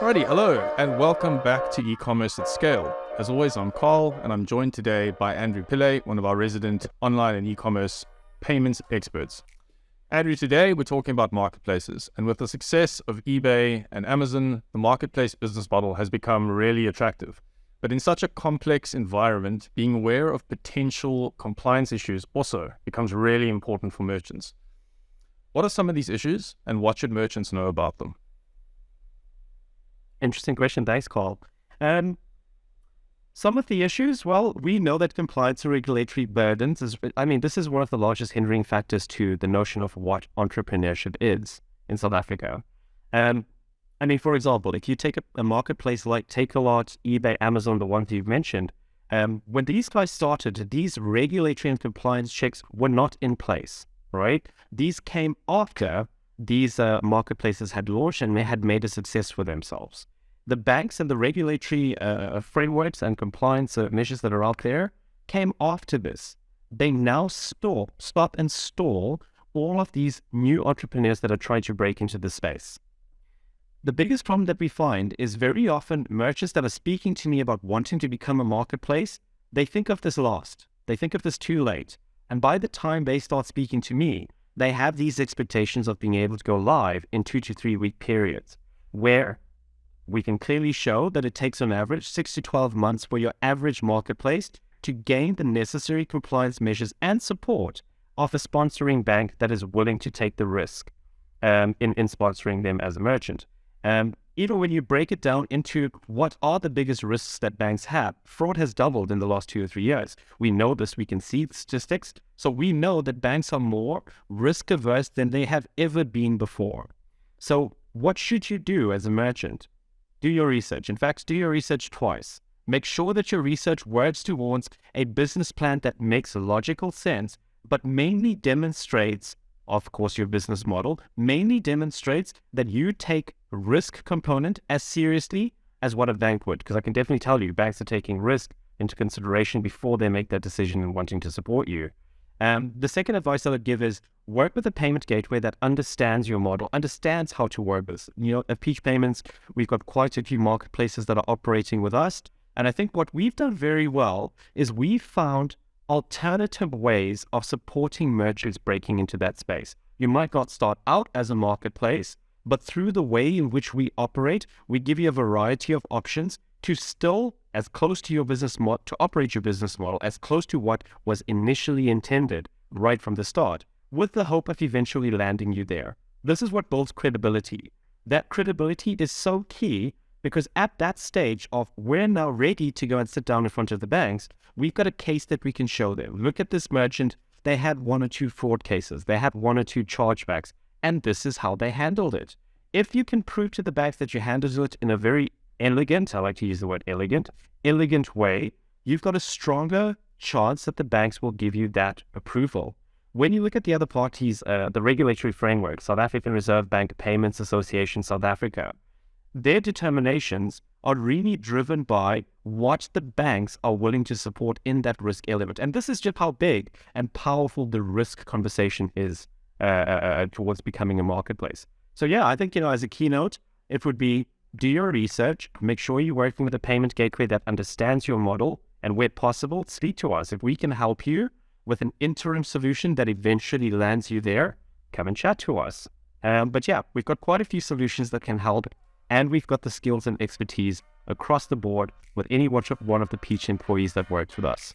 Alrighty, hello, and welcome back to E-Commerce at Scale. As always, I'm Carl, and I'm joined today by Andrew Pillay, one of our resident online and e-commerce payments experts. Andrew, today we're talking about marketplaces, and with the success of eBay and Amazon, the marketplace business model has become really attractive. But in such a complex environment, being aware of potential compliance issues also becomes really important for merchants. What are some of these issues, and what should merchants know about them? Interesting question. Thanks, Carl. Some of the issues, well, we know that compliance and regulatory burdens this is one of the largest hindering factors to the notion of what entrepreneurship is in South Africa. For example, if you take a marketplace like Takealot, eBay, Amazon, the ones you've mentioned, when these guys started, these regulatory and compliance checks were not in place, right? These came after these marketplaces had launched and had made a success for themselves. The banks and the regulatory frameworks and compliance measures that are out there came after this. They now stop and stall all of these new entrepreneurs that are trying to break into the space. The biggest problem that we find is very often merchants that are speaking to me about wanting to become a marketplace, they think of this last. They think of this too late. And by the time they start speaking to me, they have these expectations of being able to go live in 2 to 3 week periods, where we can clearly show that it takes on average 6 to 12 months for your average marketplace to gain the necessary compliance measures and support of a sponsoring bank that is willing to take the risk in sponsoring them as a merchant. Even when you break it down into what are the biggest risks that banks have, fraud has doubled in the last 2 or 3 years. We know this, we can see the statistics. So we know that banks are more risk averse than they have ever been before. So what should you do as a merchant? Do your research. In fact, do your research twice. Make sure that your research works towards a business plan that makes logical sense, but mainly demonstrates, of course, your business model, mainly demonstrates that you take risk component as seriously as what a bank would. Because I can definitely tell you, banks are taking risk into consideration before they make that decision and wanting to support you. The second advice I would give is work with a payment gateway that understands your model, understands how to work this. At Peach Payments, we've got quite a few marketplaces that are operating with us. And I think what we've done very well is we've found alternative ways of supporting merchants breaking into that space. You might not start out as a marketplace, but through the way in which we operate, we give you a variety of options to still as close to your business model, to operate your business model as close to what was initially intended right from the start, with the hope of eventually landing you there. This is what builds credibility. That credibility is so key because at that stage of we're now ready to go and sit down in front of the banks, we've got a case that we can show them. Look at this merchant. They had 1 or 2 fraud cases. They had 1 or 2 chargebacks, and this is how they handled it. If you can prove to the banks that you handled it in a very elegant, I like to use the word elegant way, you've got a stronger chance that the banks will give you that approval. When you look at the other parties, the regulatory framework, South African Reserve Bank, Payments Association, South Africa, their determinations are really driven by what the banks are willing to support in that risk element. And this is just how big and powerful the risk conversation is towards becoming a marketplace. So yeah, I think, as a keynote, it would be do your research, make sure you're working with a payment gateway that understands your model, and where possible, speak to us. If we can help you with an interim solution that eventually lands you there, come and chat to us. But yeah, we've got quite a few solutions that can help, and we've got the skills and expertise across the board with any one of the Peach employees that works with us.